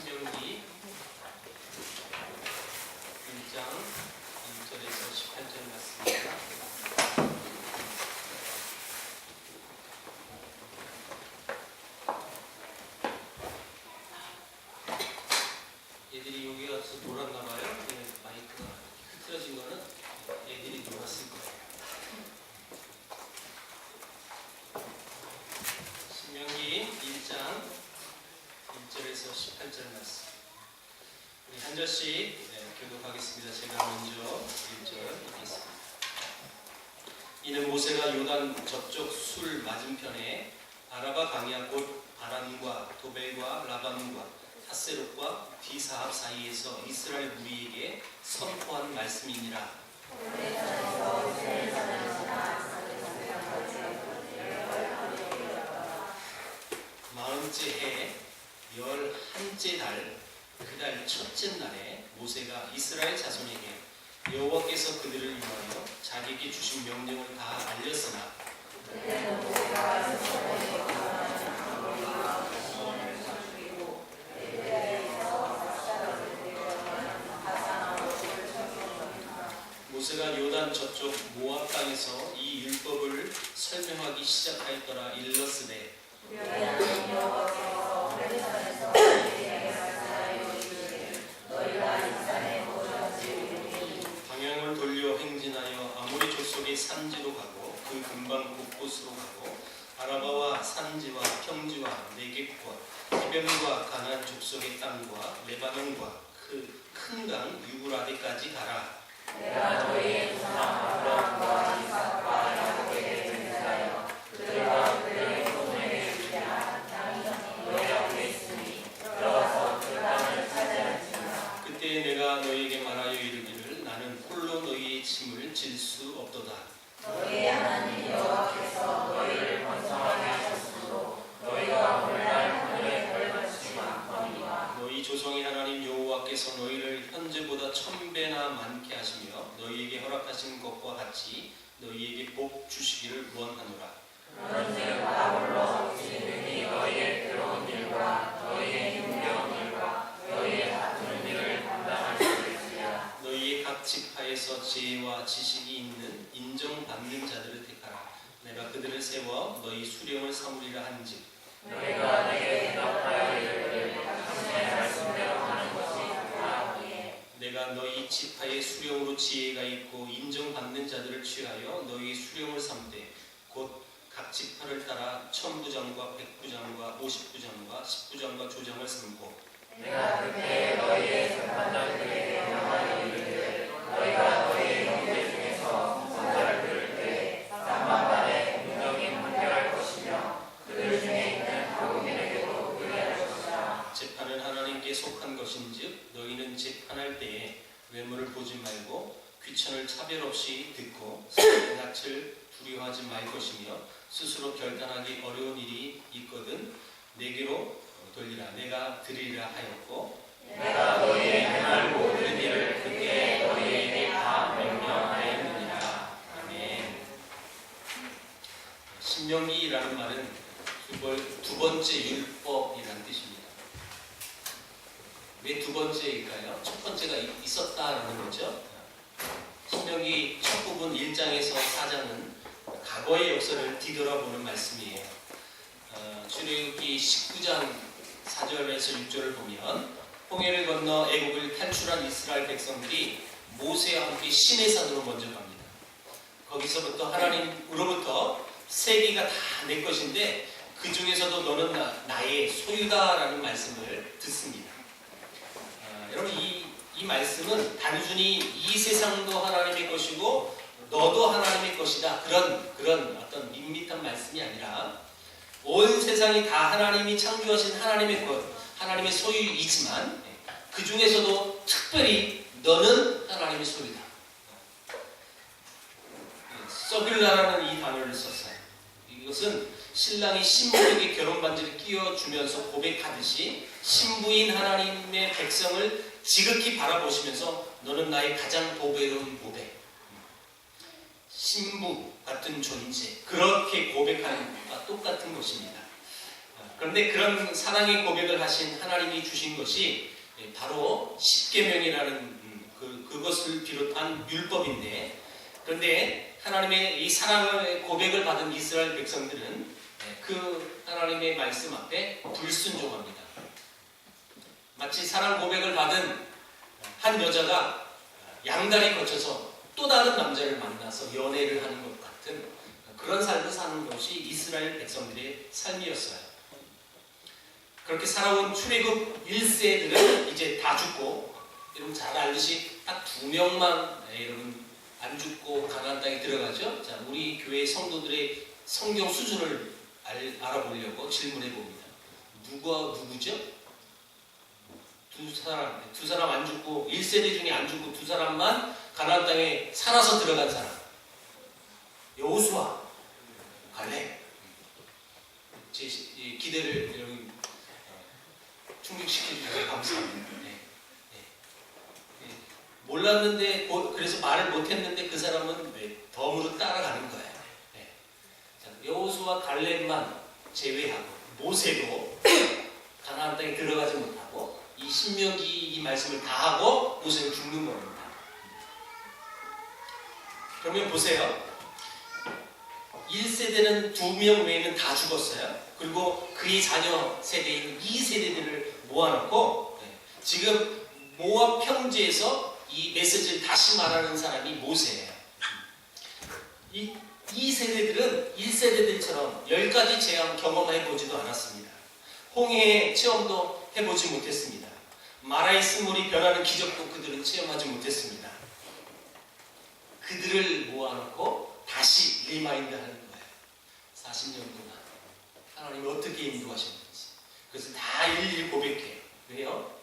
신명기 1장 1절에서 18절 말씀입니다. 얘들이 여기 와서 놀았나 봐요. 마이크가 흐트러진 거는 애들이 놀았을 거예요. 신명기 1장 1절에서 18절 말씀. 우리 한 절씩 교독하겠습니다. 제가 먼저 1절 읽겠습니다. 이는 모세가 요단 저쪽 술 맞은편에 아라바 강야 곧 아란과 도벨과 라반과 하세롯과 디사합 사이에서 이스라엘 무리에게 선포한 말씀이니라. 마흔째 해 11째 달 그달 첫째 날에 모세가 이스라엘 자손에게 여호와께서 그들을 위하여 자기에게 주신 명령을 다 알렸으나 모세가 요단 저쪽 모압 땅에서 이 율법을 설명하기 시작하였더라. 일러스되 방향을 돌려 행진하여 아모리 족속의 산지로 가고 그 근방 곳곳으로 가고 아라바와 산지와 평지와 네겝과 해변과 가나안 족속의 땅과 레바논과 그 큰 강 유브라데까지 가라. 내가 너희의 조상 아브라함과 이삭과 야곱에게 맹세하여 그들과 그들의 후손에게 주리라. 땅이 너희 앞에 있으니 들어가서 그 땅을 차지할지니라. 그때 내가 너희에게 말하여 이르기를 나는 홀로 너희의 짐을 질 수 없도다. 너희의 하나님 여호와께서 너희를 번성하게 하셨으므로 너희가 오늘날 하늘의 별같이 많거니와 너희 조상의 하나님 여호와께서 너희를 현재보다 1000배나 많게 하시며 너희에게 허락하신 것과 같이 너희에게 복 주시기를 원하노라. 그런즉 아울러 주님이 너희의 괴로운 일과 너희의 힘겨운 일과 너희의 다투는 일을 감당할 수 있으리라. 너희의 각 지파에서 지혜와 지식이 있는 인정받는 자들을 택하라. 내가 그들을 세워 너희 수령을 삼으리라 한즉 너희가 내게 대답하여 이르기를 당신의 말씀대로 하는 것이 좋아하기에 내가 너희 지파의 수령으로 지혜가 있고 인정받는 자들을 취하여 너희 수령을 삼되 곧 각 지파를 따라 1000부장과 100부장과 50부장과 10부장과 조장을 삼고 내가 그때 너희의 재판장들에게 명하여 이르기를 너희가 너희의 형제 중에서 선자를 들을 때 3만간의 공정히 판결할 것이며 그들 중에 있는 하국인에게도 그리할 것이라. 재판은 하나님께 속한 것인즉 너희는 재판할 때에 외모를 보지 말고 귀천을 차별 없이 듣고 사람의 낯을 두려워하지 말 것이며 스스로 결단하기 어려운 일이 있거든 내게로 돌리라. 내가 드리리라 하였고 내가 너희의 행할 모든 일을 그때 너희에게 다 명령하였느니라. 아멘. 신명기라는 말은 두 번째 율법이라는 뜻입니다. 왜 두 번째일까요? 첫 번째가 있었다라는 거죠. 신명기 첫 부분 1장에서 4장은 과거의 역사를 뒤돌아보는 말씀이에요. 출애굽기 19장 4절에서 6절을 보면 홍해를 건너 애국을 탈출한 이스라엘 백성들이 모세와 함께 시내산으로 먼저 갑니다. 거기서부터 하나님으로부터 세계가 다 내 것인데 그 중에서도 너는 나의 소유다라는 말씀을 듣습니다. 여러분 이 말씀은 단순히 이 세상도 하나님의 것이고 너도 하나님의 것이다 그런 어떤 밋밋한 말씀이 아니라 온 세상이 다 하나님이 창조하신 하나님의 것, 하나님의 소유이지만 그 중에서도 특별히 너는 하나님의 소유다. 썩일라라는 이 단어를 썼어요. 이것은 신랑이 신부에게 결혼 반지를 끼워주면서 고백하듯이 신부인 하나님의 백성을 지극히 바라보시면서 너는 나의 가장 보배로운 보배, 신부 같은 존재, 그렇게 고백하는 것과 똑같은 것입니다. 그런데 그런 사랑의 고백을 하신 하나님이 주신 것이 바로 십계명이라는 그것을 비롯한 율법인데, 그런데 하나님의 이 사랑의 고백을 받은 이스라엘 백성들은 그 하나님의 말씀 앞에 불순종합니다. 마치 사랑 고백을 받은 한 여자가 양다리 거쳐서 또 다른 남자를 만나서 연애를 하는 것 같은 그런 삶을 사는 것이 이스라엘 백성들의 삶이었어요. 그렇게 살아온 출애굽 1세들은 이제 다 죽고, 여러분 잘 알듯이 딱 2명만 여러분 안 죽고 가나안 땅에 들어가죠. 자, 우리 교회 성도들의 성경 수준을 알아보려고 질문해 봅니다. 누구와 누구죠? 두 사람 안 죽고, 1세대 중에 안 죽고 두 사람만 가나안 땅에 살아서 들어간 사람. 여호수아, 갈렙. 제 기대를 여러분 충족시켜 주셔서 감사합니다. 몰랐는데, 그래서 말을 못했는데 그 사람은 덤으로 따라가는 거예요. 여호수아, 갈렙만 제외하고 모세도 가나안 땅에 들어가지 못하고 이 신명기 이 말씀을 다 하고 모세는 죽는 겁니다. 그러면 보세요. 1세대는 2명 외에는 다 죽었어요. 그리고 그의 자녀 세대인 2세대들을 모아놓고 지금 모압 평지에서 이 메시지를 다시 말하는 사람이 모세예요. 이 2세대들은 1세대들처럼 10가지 재앙 경험해보지도 않았습니다. 홍해의 체험도 해보지 못했습니다. 마라의 스물이 변하는 기적도 그들은 체험하지 못했습니다. 그들을 모아놓고 다시 리마인드 하는 거예요. 40년 동안 하나님이 어떻게 인도하셨는지 그래서 다 일일이 고백해요. 왜요?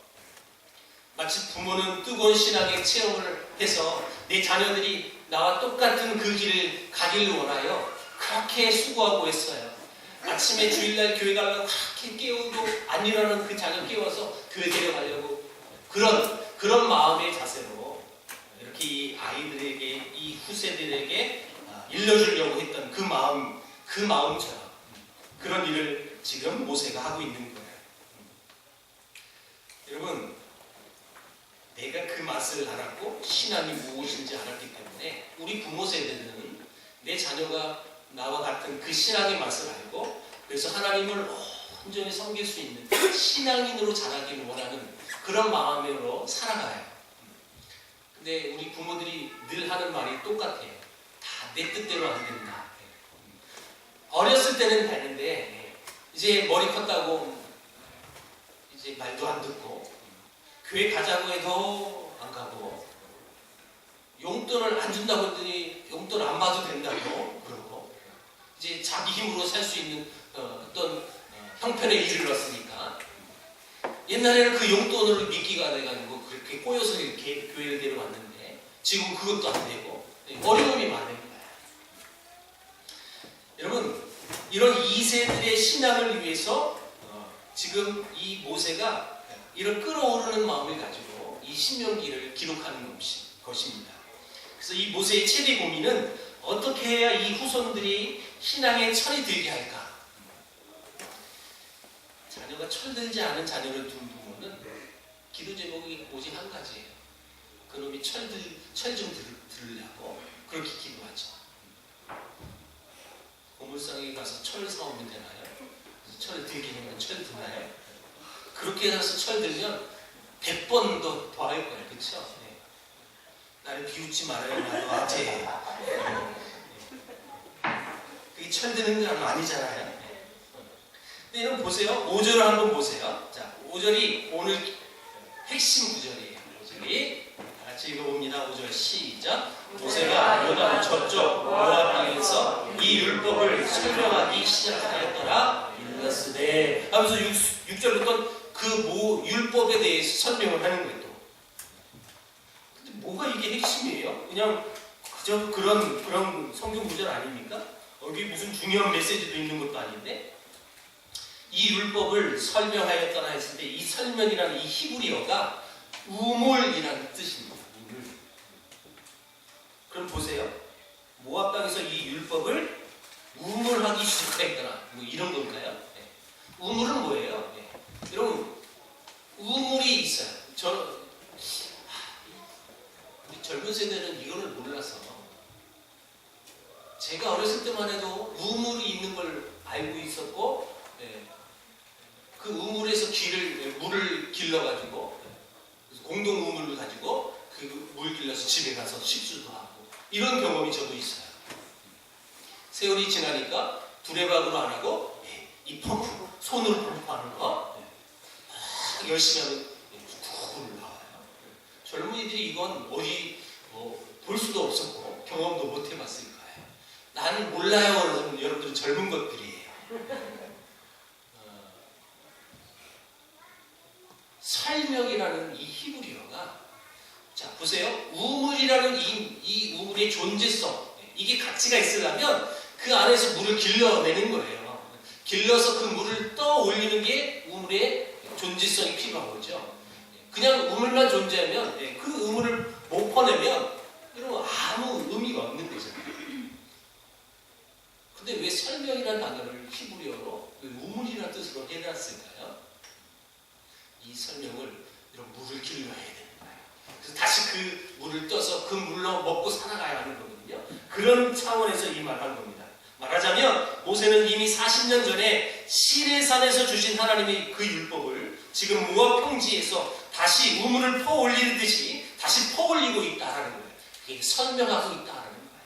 마치 부모는 뜨거운 신앙의 체험을 해서 내 자녀들이 나와 똑같은 그 길을 가기를 원하여 그렇게 수고하고 했어요. 아침에 주일날 교회 가려고 그렇게 깨우고 안 일어나는 그 자녀 깨워서 교회 데려가려고 그런 마음의 자세로 이렇게 이 아이들에게, 이 후세들에게 일러주려고 했던 그 마음처럼 그런 일을 지금 모세가 하고 있는 거예요. 여러분, 내가 그 맛을 알았고 신앙이 무엇인지 알았기 때문에 우리 부모 세대는 내 자녀가 나와 같은 그 신앙의 맛을 알고 그래서 하나님을 온전히 섬길 수 있는 신앙인으로 자라기를 원하는 그런 마음으로 살아가요. 근데 우리 부모들이 늘 하는 말이 똑같아요. 다 내 뜻대로 안 된다. 어렸을 때는 되는데 이제 머리 컸다고 이제 말도 안 듣고 교회 가자고 해도 안 가고 용돈을 안 준다고 했더니 용돈 안 받아도 된다고 그러고 이제 자기 힘으로 살 수 있는 어떤 형편에 이르렀으니까 옛날에는 그 용돈으로 미끼가 돼가지고 그렇게 꼬여서 이렇게 교회를 데려왔는데 지금 그것도 안 되고 어려움이 많은 거예요. 여러분, 이런 2세들의 신앙을 위해서 지금 이 모세가 이런 끌어오르는 마음을 가지고 이 신명기를 기록하는 것입니다. 그래서 이 모세의 최대 고민은 어떻게 해야 이 후손들이 신앙에 철이 들게 할까? 자녀가 철들지 않은 자녀를 둔 부모는 기도 제목이 오직 한 가지예요. 그놈이 철 좀 들으려고 그렇게 기도하죠. 고물상에 가서 철 사오면 되나요? 철을 들게 하면 철 드나요? 그렇게 해서 철 들면 100번 더 할 거예요. 그렇죠? 네. 나를 비웃지 말아요. 나도 아재. 그게 철 드는 건 아니잖아요. 근데 여러분 보세요. 5절을 한번 보세요. 자, 5절이 오늘 핵심 구절이에요. 5절이 같이 읽어봅니다. 5절 시작. 모세가 요단 저쪽 모압 땅에서 이 율법을 설명하기 시작하였더라. 일렀으되 하면서 6절부터 그 율법에 대해서 설명을 하는 거예요. 또. 근데 뭐가 이게 핵심이에요? 그냥 그저 그런 성경 구절 아닙니까? 여기 무슨 중요한 메시지도 있는 것도 아닌데 이 율법을 설명하였더라 했을 때 이 설명이라는 이 히브리어가 우물이라는 뜻입니다. 우물. 그럼 보세요. 모압 땅에서 이 율법을 우물하기 시작했더라. 뭐 이런 걸까요? 네. 우물은 뭐예요? 네. 여러분, 우물이 있어요. 우리 젊은 세대는 이거를 몰라서, 제가 어렸을 때만 해도 우물이 있는 걸 알고 있었고, 네. 그 우물에서 물을 길러가지고, 공동 우물을 가지고 그 물 길러서 집에 가서 식수도 하고, 이런 경험이 저도 있어요. 세월이 지나니까 두레박으로 안 하고 이 펌프, 손으로 펌프하는 거 열심히 하면 뚝 나와요. 젊은이들이 이건 어디 볼 수도 없었고 경험도 못 해봤을 거예요. 나는 몰라요. 여러분들 젊은 것들이에요. 설명이라는 이 히브리어가, 자 보세요. 우물이라는 이 우물의 존재성, 이게 가치가 있으려면 그 안에서 물을 길러내는 거예요. 길러서 그 물을 떠올리는 게 우물의 존재성이 필요한 거죠. 그냥 우물만 존재하면, 그 우물을 못 퍼내면 여러분 아무 의미가 없는 거잖아요. 근데 왜 설명이라는 단어를 히브리어로 우물이라는 뜻으로 해놨을까요? 이 설명을 이런 물을 길러야 되는 거예요. 그래서 다시 그 물을 떠서 그 물로 먹고 살아가야 하는 거거든요. 그런 차원에서 이 말을 한 겁니다. 말하자면 모세는 이미 40년 전에 시내산에서 주신 하나님의 그 율법을 지금 모압 평지에서 다시 우물을 퍼올리듯이 다시 퍼올리고 있다라는 거예요. 그게 설명하고 있다라는 거예요.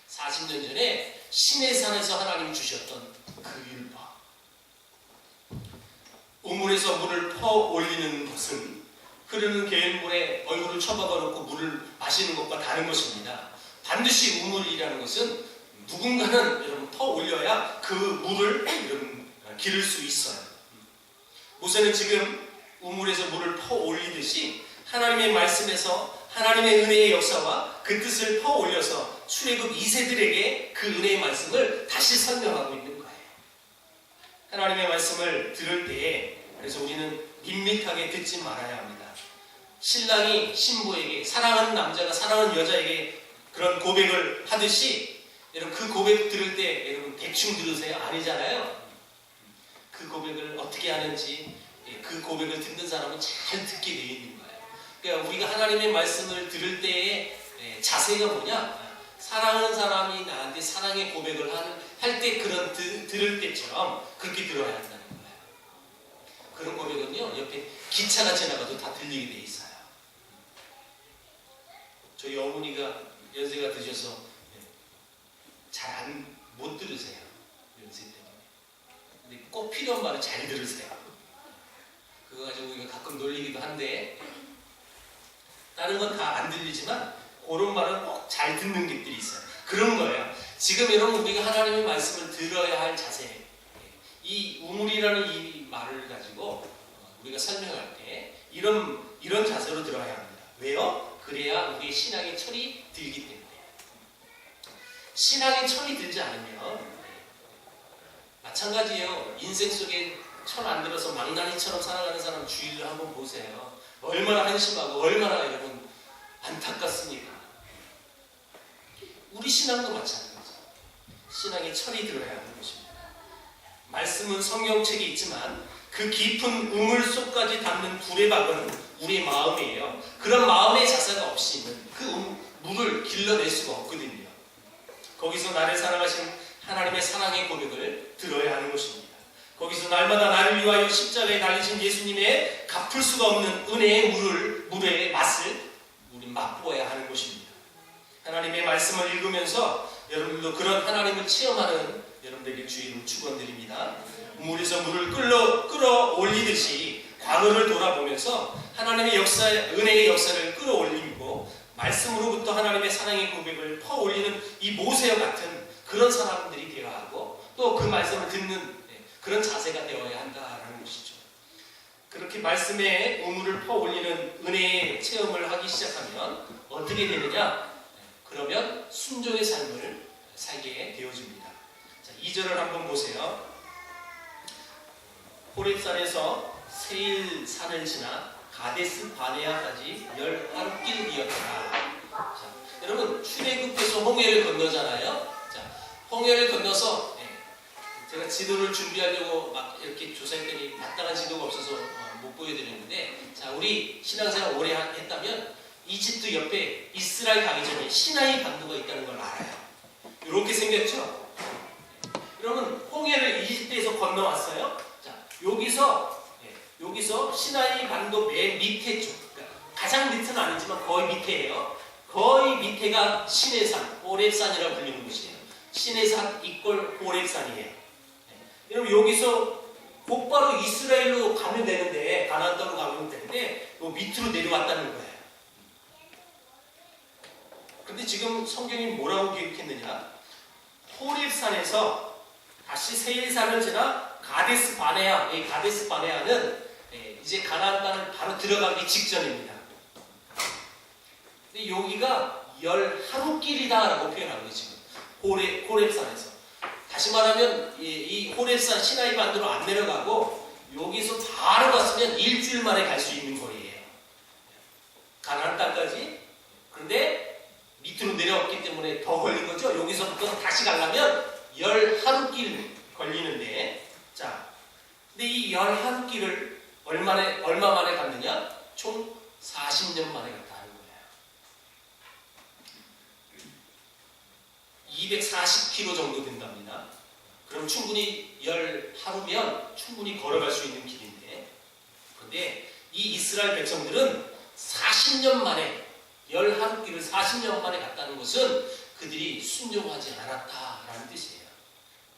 40년 전에 시내산에서 하나님이 주셨던 그 율법. 우물에서 물을 퍼올리는 것은 흐르는 개울물에 얼굴을 쳐박아 놓고 물을 마시는 것과 다른 것입니다. 반드시 우물이라는 것은 누군가는 여러분 퍼올려야 그 물을 여러분 기를 수 있어요. 모세는 지금 우물에서 물을 퍼올리듯이 하나님의 말씀에서 하나님의 은혜의 역사와 그 뜻을 퍼올려서 출애굽 2세들에게 그 은혜의 말씀을 다시 설명하고 있는 거예요. 하나님의 말씀을 들을 때에 그래서 우리는 밋밋하게 듣지 말아야 합니다. 신랑이 신부에게, 사랑하는 남자가 사랑하는 여자에게 그런 고백을 하듯이, 여러분 그 고백 들을 때 여러분 대충 들으세요? 아니잖아요. 그 고백을 어떻게 하는지 그 고백을 듣는 사람은 잘 듣게 되어 있는 거예요. 그러니까 우리가 하나님의 말씀을 들을 때의 자세가 뭐냐? 사랑하는 사람이 나한테 사랑의 고백을 할 때 그런 들을 때처럼 그렇게 들어야 한다는 거예요. 그런 고백은요, 옆에 기차가 지나가도 다 들리게 돼 있어요. 저희 어머니가 연세가 드셔서 잘 못 들으세요. 연세 때문에. 근데 꼭 필요한 말은 잘 들으세요. 그거 가지고 우리가 가끔 놀리기도 한데, 다른 건 다 안 들리지만 그런 말은 꼭 잘 듣는 것들이 있어요. 그런 거예요. 지금 여러분 우리가 하나님의 말씀을 들어야 할 자세, 이 우물이라는 이 말을 가지고 우리가 설명할 때 이런 자세로 들어야 합니다. 왜요? 그래야 우리의 신앙의 철이 들기 때문에. 신앙의 철이 들지 않으면 마찬가지예요. 인생 속에 철 안 들어서 망나니처럼 살아가는 사람 주위를 한번 보세요. 얼마나 한심하고 얼마나 여러분 안타깝습니까? 우리 신앙도 마찬가지죠. 신앙의 철이 들어야 하는 것입니다. 말씀은 성경책에 있지만 그 깊은 우물 속까지 닿는 두레박은 우리의 마음이에요. 그런 마음의 자세가 없이는 그 물을 길러낼 수가 없거든요. 거기서 나를 사랑하신 하나님의 사랑의 고백을 들어야 하는 것입니다. 거기서 날마다 나를 위하여 십자가에 달리신 예수님의 갚을 수가 없는 은혜의 물의 맛을 우리 맛보아야 하는 것입니다. 하나님의 말씀을 읽으면서 여러분들도 그런 하나님을 체험하는 여러분들에게 주의를 축원드립니다. 물에서 물을 끌어올리듯이 과거를 돌아보면서 하나님의 역사, 은혜의 역사를 끌어올리고 말씀으로부터 하나님의 사랑의 고백을 퍼올리는 이 모세와 같은 그런 사람들이 되어야 하고, 또 그 말씀을 듣는 그런 자세가 되어야 한다는 것이죠. 그렇게 말씀에 우물을 퍼올리는 은혜의 체험을 하기 시작하면 어떻게 되느냐? 그러면 순종의 삶을 살게 되어집니다. 자, 2절을 한번 보세요. 호렙산에서 세일산을 지나 가데스 바네아까지 10하루길이었더라. 자, 여러분 출애굽해서 홍해를 건너잖아요. 자, 홍해를 건너서 제가 지도를 준비하려고 막 이렇게 조사했더니 마땅한 지도가 없어서 못 보여드렸는데, 자, 우리 신앙생활 오래 했다면 이집트 옆에 이스라엘 가기 전에 시나이 반도가 있다는 걸 알아요. 이렇게 생겼죠? 그러면 홍해를 이집트에서 건너왔어요. 자, 여기서 시나이 반도 맨 밑에 쪽, 그러니까 가장 밑은 아니지만 거의 밑에예요. 거의 밑에가 시내산, 호렙산이라고 불리는 곳이에요. 시내산 이꼴 호렙산이에요. 여러분 여기서 곧바로 이스라엘로 가면 되는데, 가나안 땅으로 가면 되는데 요 밑으로 내려왔다는 거예요. 근데 지금 성경이 뭐라고 기록했느냐? 호렙산에서 다시 세일산을 지나 가데스 바네아, 이 가데스 바네아는 이제 가나안 땅을 바로 들어가기 직전입니다. 근데 여기가 10하루길이다라고 표현하는 거예요. 지금 호렙산에서. 다시 말하면 이 호렙산 시나이 반도로 안 내려가고 여기서 바로 갔으면 일주일 만에 갈 수 있는 거리예요. 가나안 땅까지. 그런데 밑으로 내려왔기 때문에 더 걸린 거죠. 여기서부터 다시 가려면 10하루길 걸리는데, 자, 근데 이 10하루길을 얼마 만에 갔느냐? 총 40년 만에 갔다 하는 거예요. 240km 정도 된답니다. 그럼 충분히 10하루면 충분히 걸어갈 수 있는 길인데, 그런데 이 이스라엘 백성들은 40년 만에 10하루길을 40년 만에 갔다는 것은 그들이 순종하지 않았다라는 뜻이에요.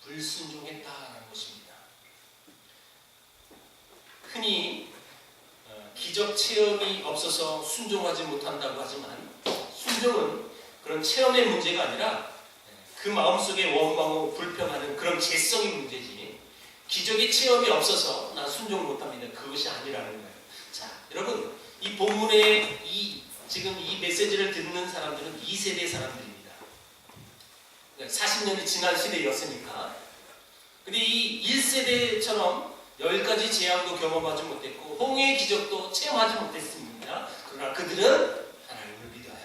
불순종했다라는 것입니다. 흔히 기적 체험이 없어서 순종하지 못한다고 하지만, 순종은 그런 체험의 문제가 아니라 그 마음속에 원망하고 불평하는 그런 죄성의 문제지, 기적의 체험이 없어서 난 순종 못합니다, 그것이 아니라는 거예요. 자, 여러분, 이 본문의 지금 이 메시지를 듣는 사람들은 2세대 사람들입니다. 40년이 지난 시대였으니까. 근데 이 1세대처럼 10가지 재앙도 경험하지 못했고 홍해의 기적도 체험하지 못했습니다. 그러나 그들은 하나님을 믿어요.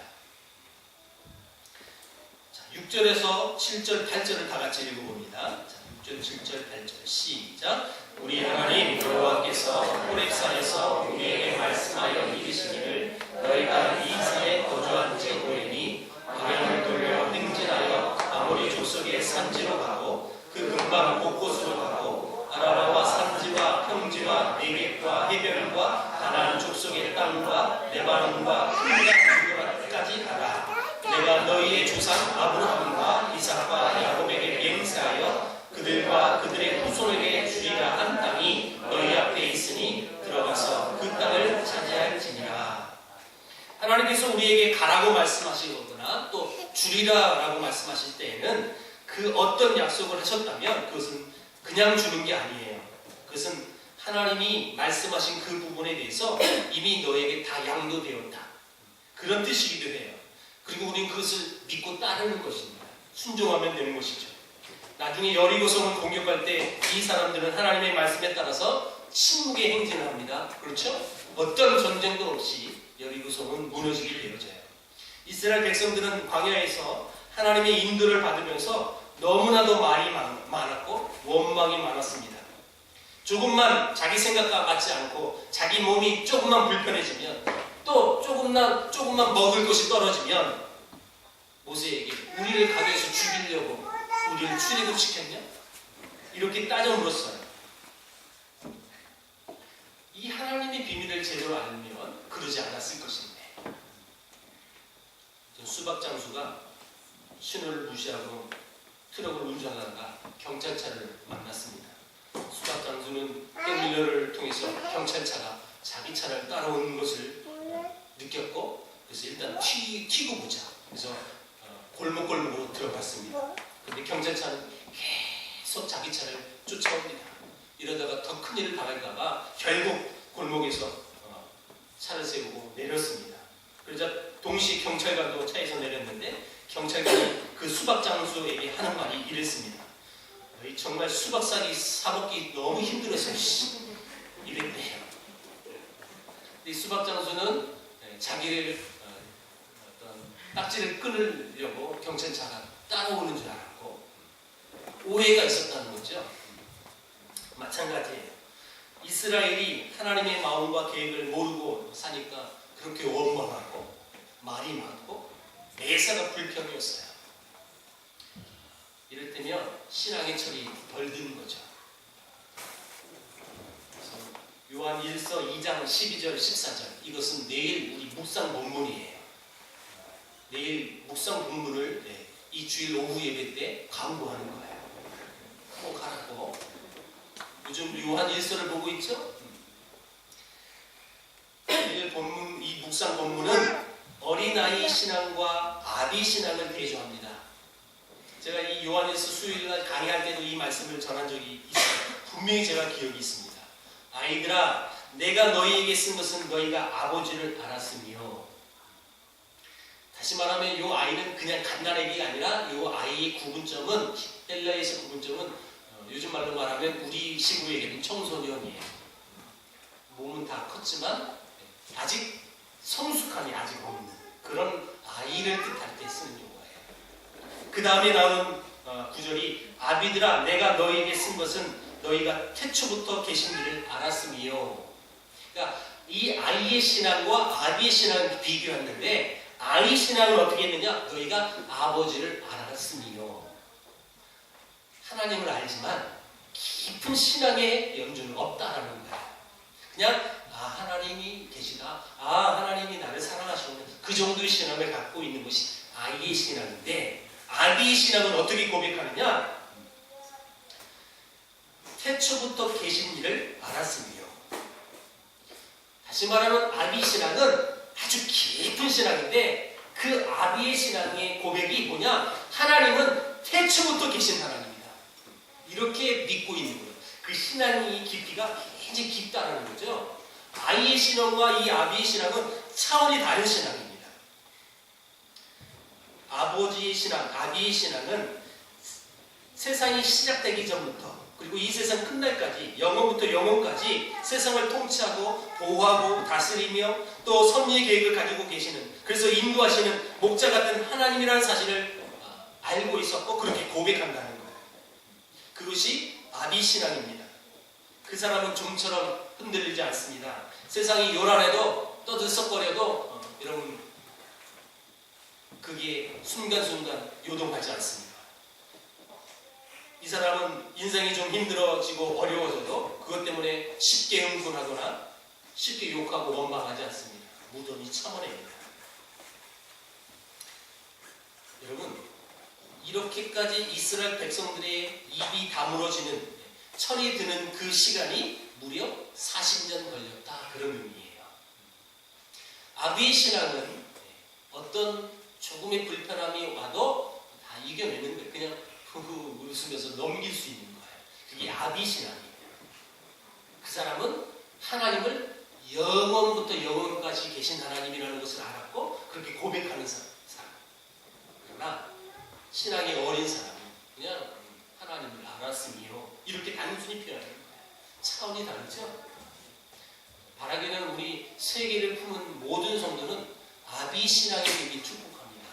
자, 6절에서 7절, 8절을 다 같이 읽어봅니다. 자, 6절, 7절, 8절 시작. 우리 하나님 여호와께서 호렙산에서 우리에게 말씀하여 이르시기를 너희가 이 산에 거주한 지 오래니 방향을 돌려 행진하여 아모리 족속의 산지로 가고 그 근방 곳곳으로 가고 아라바와 산지와 평지와 네겝과 해변과 가나안 족속의 땅과 레바논과 흠과 유브라까지 가라. 내가 너희의 조상 아브라함과 이삭과 야곱에게 맹세하여 그들과 그들의 후손에게 주리라 한 땅이 너희 앞에 있으니 들어가서 그 땅을 차지할지니라. 하나님께서 우리에게 가라고 말씀하시거나 또 주리라라고 말씀하실 때에는 그 어떤 약속을 하셨다면 그것은 그냥 주는 게 아니에요. 그것은 하나님이 말씀하신 그 부분에 대해서 이미 너에게 다 양도되었다, 그런 뜻이기도 해요. 그리고 우리는 그것을 믿고 따르는 것입니다. 순종하면 되는 것이죠. 나중에 여리고성을 공격할 때 이 사람들은 하나님의 말씀에 따라서 침묵의 행진을 합니다. 그렇죠? 어떤 전쟁도 없이 여리고성은 무너지게 되어져요. 이스라엘 백성들은 광야에서 하나님의 인도를 받으면서 너무나도 말이 많았고 원망이 많았습니다. 조금만 자기 생각과 맞지 않고 자기 몸이 조금만 불편해지면, 또 조금만 먹을 것이 떨어지면 모세에게 우리를 강에서 죽이려고 우리를 출애굽시켰냐? 이렇게 따져 물었어요. 이 하나님의 비밀을 제대로 알면 그러지 않았을 것인데, 수박 장수가 신호를 무시하고 트럭을 운전하다가 경찰차를 만났습니다. 수박 장수는 백밀러를 통해서 경찰차가 자기 차를 따라오는 것을 느꼈고, 그래서 일단 튀고 보자. 그래서 골목골목으로 들어갔습니다. 그런데 경찰차는 계속 자기 차를 쫓아옵니다. 이러다가 더 큰일을 당할까봐 결국 골목에서 차를 세우고 내렸습니다. 그러자 동시에 경찰관도 차에서 내렸는데, 경찰관이 그 수박 장수에게 하는 말이 이랬습니다. 너희 정말 수박 사먹기 너무 힘들어서 이랬대요. 이 수박 장수는 자기를 어떤 딱지를 끊으려고 경찰차가 따라오는 줄 알았고, 오해가 있었다는 거죠. 마찬가지예요. 이스라엘이 하나님의 마음과 계획을 모르고 사니까 그렇게 원망하고 말이 많고 매사가 불평이었어요. 이럴 때면 신앙의 철이 덜 드는 거죠. 그래서 요한 1서 2장 12절 14절 이것은 내일 우리 묵상 본문이에요. 내일 묵상 본문을 이 주일 오후 예배 때 강구하는 거예요. 꼭 하라고. 요즘 요한 1서를 보고 있죠? 내일 본문, 이 묵상 본문은 어린아이 신앙과 아비 신앙을 대조합니다. 제가 이 요한일서 수요일날 강의할 때도 이 말씀을 전한 적이 있어요. 분명히 제가 기억이 있습니다. 아이들아, 내가 너희에게 쓴 것은 너희가 아버지를 알았으며. 다시 말하면 이 아이는 그냥 갓난아기가 아니라 이 아이의 구분점은, 헬라에서 구분점은 요즘 말로 말하면 우리 시구에게는 청소년이에요. 몸은 다 컸지만 아직 성숙함이 아직 없는 그런 아이를 뜻할 때 쓰는 용어예요. 그 다음에 나오는 구절이 아비들아 내가 너희에게 쓴 것은 너희가 태초부터 계신 일을 알았으며. 그러니까 이 아이의 신앙과 아비의 신앙을 비교했는데 아이 신앙은 어떻게 했느냐? 너희가 아버지를 알았으며. 하나님을 알지만 깊은 신앙의 연주는 없다라는 거예요. 그냥 하나님이 계시다. 하나님이 나를 사랑하시는 그 정도의 신앙을 갖고 있는 것이 아이의 신앙인데 아비의 신앙은 어떻게 고백하느냐? 태초부터 계신 일을 알았으며. 다시 말하면 아비 신앙은 아주 깊은 신앙인데 그 아비의 신앙의 고백이 뭐냐? 하나님은 태초부터 계신 하나님이다. 이렇게 믿고 있는 거예요. 그 신앙의 깊이가 굉장히 깊다는 거죠. 아이의 신앙과 이 아비의 신앙은 차원이 다른 신앙입니다. 아버지의 신앙, 아비의 신앙은 세상이 시작되기 전부터 그리고 이 세상 끝날까지 영원부터 영원까지 세상을 통치하고 보호하고 다스리며 또 섭리의 계획을 가지고 계시는, 그래서 인도하시는 목자 같은 하나님이라는 사실을 알고 있었고 그렇게 고백한다는 거예요. 그것이 아비 신앙입니다. 그 사람은 좀처럼 흔들리지 않습니다. 세상이 요란해도 떠들썩거려도 여러분 그게 순간순간 요동하지 않습니다. 이 사람은 인생이 좀 힘들어지고 어려워져도 그것 때문에 쉽게 흥분하거나 쉽게 욕하고 원망하지 않습니다. 무덤이 참아냅니다. 여러분, 이렇게까지 이스라엘 백성들의 입이 다물어지는, 철이 드는 그 시간이 무려 40년 걸렸다, 그런 의미예요. 아비의 신앙은 어떤 조금의 불편함이 와도 다 이겨내는 거예요. 그냥 후후 웃으면서 넘길 수 있는 거예요. 그게 아비 신앙이에요. 그 사람은 하나님을 영원부터 영원까지 계신 하나님이라는 것을 알았고 그렇게 고백하는 사람. 그러나 신앙이 어린 사람은 그냥 하나님을 알았으며 이렇게 단순히 표현하는 거예요. 차원이 다르죠? 바라기는 우리 세계를 품은 모든 성도는 아비 신앙에 되기 축복합니다.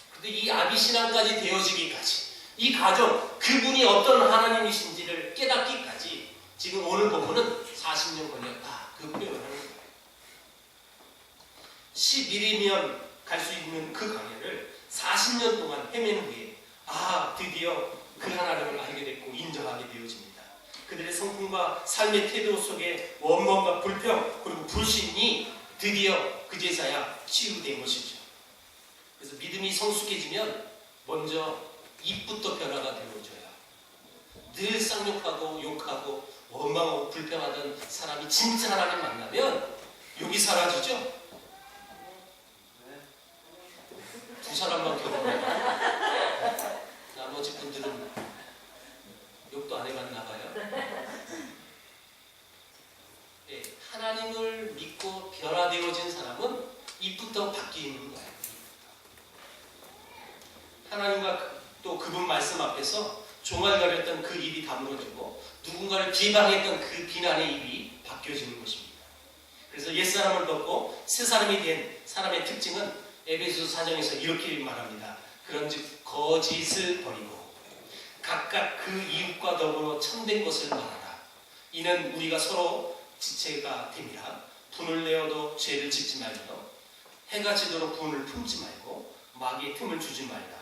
그런데 이 아비 신앙까지 되어지기까지 이 과정, 그분이 어떤 하나님이신지를 깨닫기까지 지금 오늘 본문은 40년 걸렸다, 그 표현을 하는 거예요. 11이면 갈 수 있는 그 강야를 40년 동안 헤매는 후에 드디어 그 하나님을 알게 됐고 인정하게 되어집니다. 그들의 성품과 삶의 태도 속에 원망과 불평 그리고 불신이 드디어 그제서야 치유된 것이죠. 그래서 믿음이 성숙해지면 먼저 입부터 변화가 되어져요. 늘 쌍욕하고 욕하고 원망하고 불평하던 사람이 진짜 하나님 만나면 욕이 사라지죠. 두 사람만 결혼해요. 나머지 분들은 욕도 안 해봤나 봐요. 네, 하나님을 믿고 변화되어진 사람은 입부터 바뀌는 거예요. 하나님과 또 그분 말씀 앞에서 종알가렸던 그 입이 다물어지고 누군가를 비방했던 그 비난의 입이 바뀌어지는 것입니다. 그래서 옛사람을 벗고 새 사람이 된 사람의 특징은 에베소서 4장에서 이렇게 말합니다. 그런즉 거짓을 버리고 각각 그 이웃과 더불어 참된 것을 말하라. 이는 우리가 서로 지체가 됨이라. 분을 내어도 죄를 짓지 말며 해가 지도록 분을 품지 말고 마귀의 틈을 주지 말라.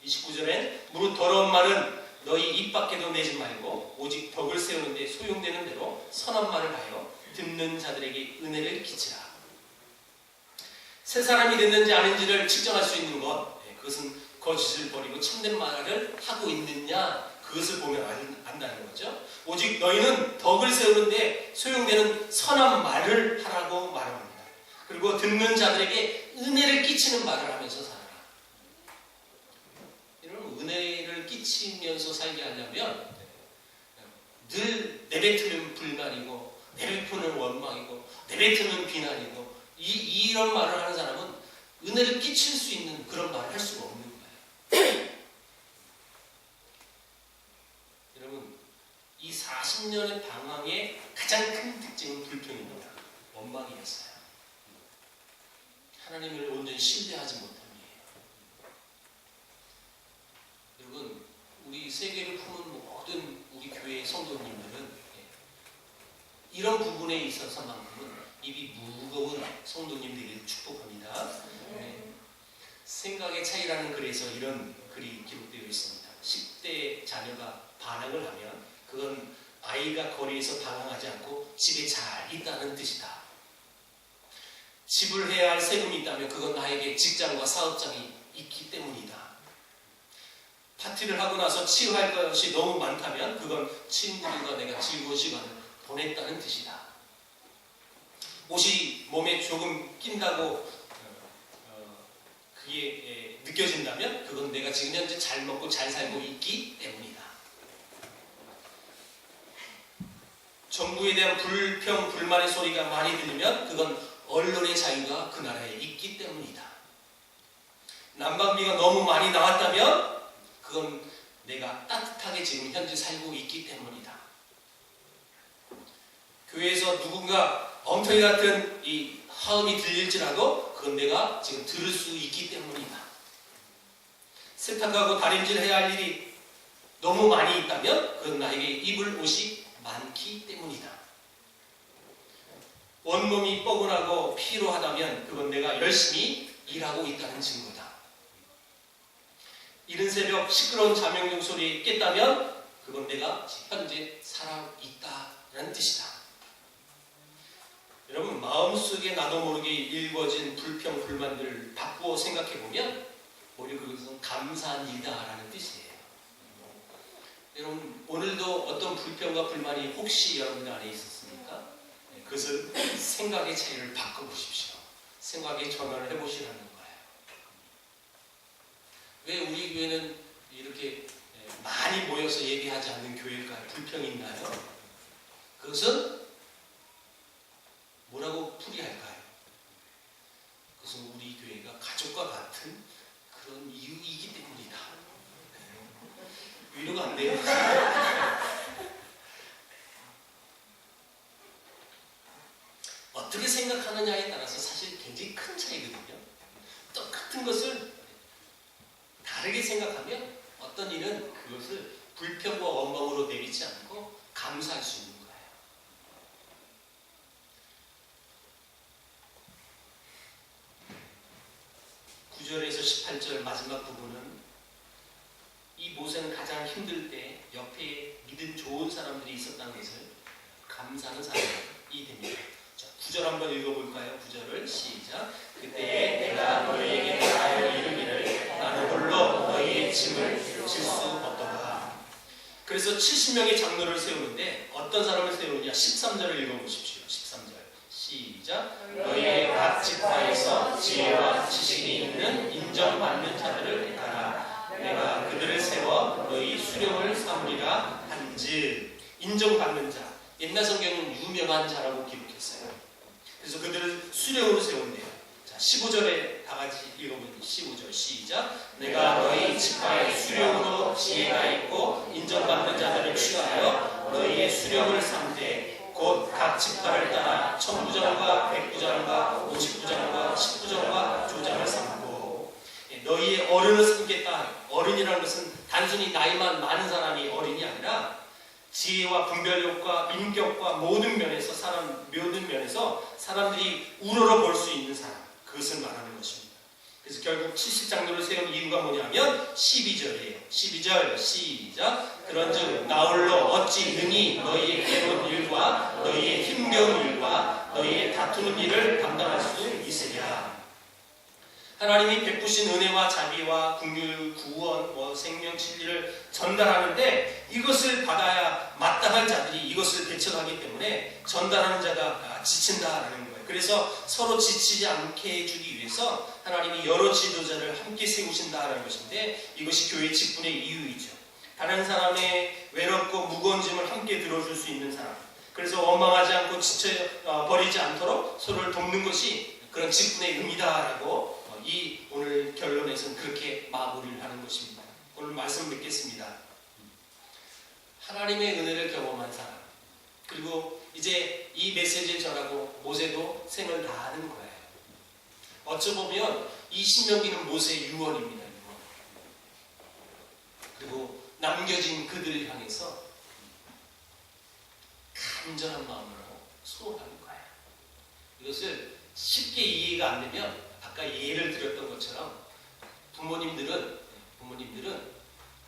29절엔 무릇 더러운 말은 너희 입 밖에도 내지 말고 오직 덕을 세우는 데 소용되는 대로 선한 말을 하여 듣는 자들에게 은혜를 끼치라. 새 사람이 됐는지 아닌지를 측정할 수 있는 것, 그것은 거짓을 버리고 참된 말을 하고 있느냐, 그것을 보면 안다는 거죠. 오직 너희는 덕을 세우는데 소용되는 선한 말을 하라고 말합니다. 그리고 듣는 자들에게 은혜를 끼치는 말을 하면서 살아라. 이런 은혜를 끼치면서 살게 하려면 늘 내뱉으면 불만이고 내뱉으면 원망이고 내뱉으면 비난이고 이런 말을 하는 사람은 은혜를 끼칠 수 있는 그런 말을 할 수가 없는 거예요. 여러분, 이 40년의 방황의 가장 큰 특징은 불평입니다. 원망이었어요. 하나님을 온전히 신뢰하지 못함이에요. 여러분, 우리 세계를 품은 모든 우리 교회의 성도님들은 이런 부분에 있어서만큼은 입이 무거운 성도님들을 축복합니다. 생각의 차이라는 글에서 이런 글이 기록되어 있습니다. 10대 자녀가 반항을 하면 그건 아이가 거리에서 반항하지 않고 집에 잘 있다는 뜻이다. 지불해야 할 세금이 있다면 그건 나에게 직장과 사업장이 있기 때문이다. 파티를 하고 나서 치유할 것이 너무 많다면 그건 친구들과 내가 즐거운 시간을 보냈다는 뜻이다. 옷이 몸에 조금 낀다고 그게 느껴진다면 그건 내가 지금 현재 잘 먹고 잘 살고 있기 때문이다. 정부에 대한 불평, 불만의 소리가 많이 들리면 그건 언론의 자유가 그 나라에 있기 때문이다. 난방비가 너무 많이 나왔다면 그건 내가 따뜻하게 지금 현재 살고 있기 때문이다. 교회에서 누군가 엉터리 같은 이 화음이 들릴지라도 그건 내가 지금 들을 수 있기 때문이다. 세탁하고 다림질 해야 할 일이 너무 많이 있다면 그건 나에게 입을 옷이 많기 때문이다. 온몸이 뻐근하고 피로하다면 그건 내가 열심히 일하고 있다는 증거다. 이른 새벽 시끄러운 자명종 소리에 깼다면 그건 내가 현재 살아있다는 뜻이다. 여러분, 마음속에 나도 모르게 일궈진 불평, 불만들을 바꾸어 생각해보면 오히려 그것은 감사한 일이다라는 뜻이에요. 여러분, 오늘도 어떤 불평과 불만이 혹시 여러분들 안에 있었습니까? 그것을 생각의 차이를 바꿔보십시오. 생각의 전환을 해보시라는 거예요. 왜 우리 교회는 이렇게 많이 모여서 얘기하지 않는 교회일까요? 불평이 있나요? 그것은 뭐라고 풀이할까요? 그것은 우리 교회가 가족과 같은 그런 이유이기 때문이다. 위로가 안 돼요. 어떻게 생각하느냐에 따라서 사실 굉장히 큰 차이거든요. 똑같은 것을 다르게 생각하면 어떤 일은 그것을 불평과 원망으로 내리지 않고 감사할 수 있는 거예요. 9절에서 18절 마지막 부분은 이 모세는 가장 힘들 때 옆에 믿음 좋은 사람들이 있었다는 것을 감사하는 사람이 됩니다. 자, 9절 한번 읽어볼까요? 9절을 시작. 그때에 내가 너희에게 말하여 이르기를 나는 홀로 너희의 짐을 질 수 없도다. 그래서 70명의 장로를 세우는데 어떤 사람을 세우느냐? 13절을 읽어보십시오. 13절 시작. 너희의 각 지파에서 지혜와 지식이 있는 인정받는 자들을 택하라. 내가 그들을 세워 너희 수령을 삼으리라 한즉. 인정받는 자, 옛날 성경은 유명한 자라고 기록했어요. 그래서 그들을 수령으로 세운대요. 자, 15절에 다 같이 읽어보니 15절 시작. 내가 너희 지파의 수령으로 지혜가 있고 인정받는 자들을 취하여 너희의 수령을 삼되 곧 각 지파를 따라 천부장과 백부장과 50부장과 10부장과 조장을 삼고 너희의 어른을 삼겠다. 어른이라는 것은 단순히 나이만 많은 사람이 어린이 아니라 지혜와 분별력과 인격과 모든 면에서 사람들이 우러러 볼 수 있는 사람, 그것을 말하는 것입니다. 그래서 결국 70장로를 세운 이유가 뭐냐면 12절이에요. 12절 시작. 그런즉 나 홀로 어찌 능히 너희의 괴로운 일과 너희의 힘겨운 일과 너희의 다투는 일을 감당할 수 있으랴. 하나님이 베푸신 은혜와 자비와 긍휼, 구원, 생명, 진리를 전달하는데 이것을 받아야 마땅할 자들이 이것을 대처하기 때문에 전달하는 자가 지친다라는 거예요. 그래서 서로 지치지 않게 해주기 위해서 하나님이 여러 지도자를 함께 세우신다라는 것인데 이것이 교회 직분의 이유이죠. 다른 사람의 외롭고 무거운 짐을 함께 들어줄 수 있는 사람, 그래서 원망하지 않고 지쳐버리지 않도록 서로를 돕는 것이 그런 직분의 의미다라고 이 오늘 결론에서는 그렇게 마무리를 하는 것입니다. 오늘 말씀 뵙겠습니다. 하나님의 은혜를 경험한 사람, 그리고 이제 이 메시지를 전하고 모세도 생을 다하는 거예요. 어쩌보면 이 신명기는 모세의 유언입니다. 유언. 그리고 남겨진 그들을 향해서 간절한 마음으로 소원하는 거예요. 이것을 쉽게 이해가 안 되면 아까 예를 들었던 것처럼 부모님들은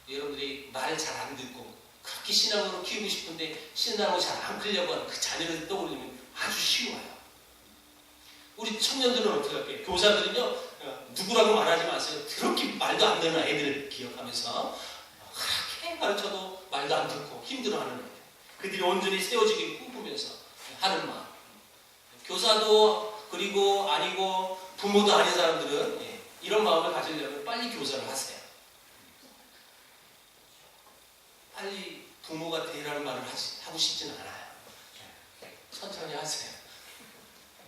여러분들이 말 잘 안 듣고 그렇게 신앙으로 키우고 싶은데 신앙으로 잘 안 크려고 하는 그 자녀를 떠올리면 아주 쉬워요. 우리 청년들은 어떻게 할게요? 교사들은요, 누구라고 말하지 마세요. 그렇게 말도 안 되는 애들을 기억하면서 그렇게 가르쳐도 말도 안 듣고 힘들어하는 애들, 그들이 온전히 세워지기 꿈꾸면서 하는 마음. 교사도 그리고 아니고 부모도 아닌 사람들은 이런 마음을 가지려면 빨리 교사를 하세요. 빨리 부모가 되라는 말을 하고 싶지는 않아요. 천천히 하세요.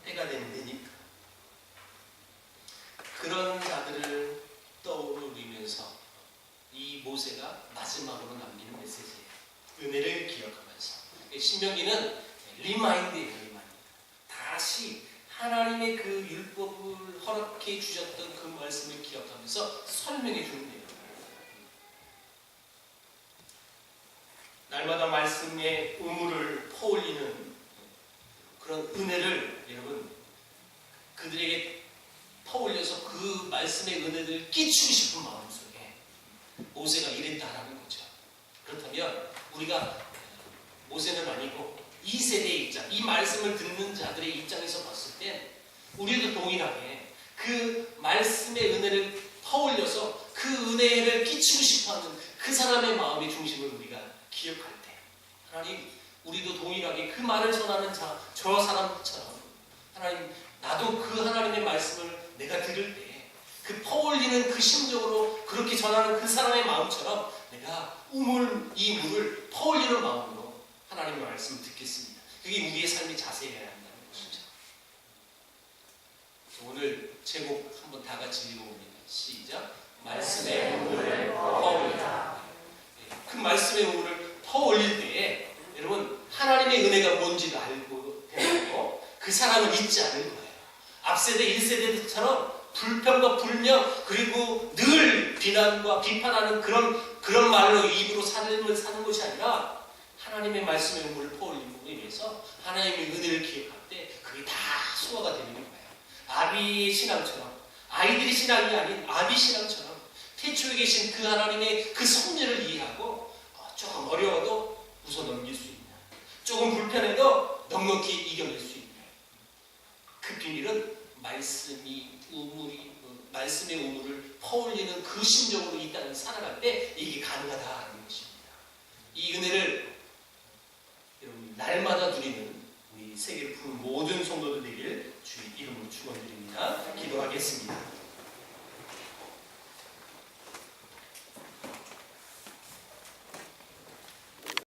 때가 되면 되니까. 그런 자들을 떠올리면서 이 모세가 마지막으로 남기는 메시지예요. 은혜를 기억하면서. 신명기는 리마인드예요. 리마인드. 다시 하나님의 그 율법을 허락해 주셨던 그 말씀을 기억하면서 설명해 주는 거예요. 날마다 말씀의 의무를 퍼올리는 그런 은혜를 여러분 그들에게 퍼올려서 그 말씀의 은혜를 끼치고 싶은 마음속에 모세가 이랬다라는 거죠. 그렇다면 우리가 모세는 아니고 이 세대의 입장, 이 말씀을 듣는 자들의 입장에서 봤을 때 우리도 동일하게 그 말씀의 은혜를 퍼올려서 그 은혜를 끼치고 싶어하는 그 사람의 마음의 중심을 우리가 기억할 때 하나님, 우리도 동일하게 그 말을 전하는 저 사람처럼 하나님, 나도 그 하나님의 말씀을 내가 들을 때 그 퍼올리는 그 심정으로 그렇게 전하는 그 사람의 마음처럼 내가 이 물을 퍼올리는 마음으로 하나님의 말씀을 듣겠습니다. 그게 우리의 삶의 자세여야 한다는 것이죠. 오늘 제목 한번 다 같이 읽어봅니다. 시작. 말씀의 우물을 퍼올리자. 그 말씀의 우물을 퍼올릴 때에 여러분 하나님의 은혜가 뭔지를 알고 되고 그 사람을 잊지 않을 거예요. 앞세대 1세대들처럼 불평과 불명 그리고 늘 비난과 비판하는 그런 말로 입으로 삶을 사는 것이 아니라 하나님의 말씀의 우물을 퍼올림으로 인해서 하나님의 은혜를 기억할 때 그게 다 소화가 되는 거예요. 아비의 신앙처럼, 아이들의 신앙이 아닌 아비 신앙처럼 태초에 계신 그 하나님의 그 섭리를 이해하고 조금 어려워도 웃어 넘길 수 있는, 조금 불편해도 넉넉히 이겨낼 수 있는 그 비밀은 말씀의 우물을 퍼올리는 그 심정으로 이 땅을 살아갈 때 이게 가능하다는 것입니다. 이 은혜를 여러분 날마다 누리는 우리 세계를 부른 모든 성도들 되길 주의 이름으로 축원드립니다. 기도하겠습니다.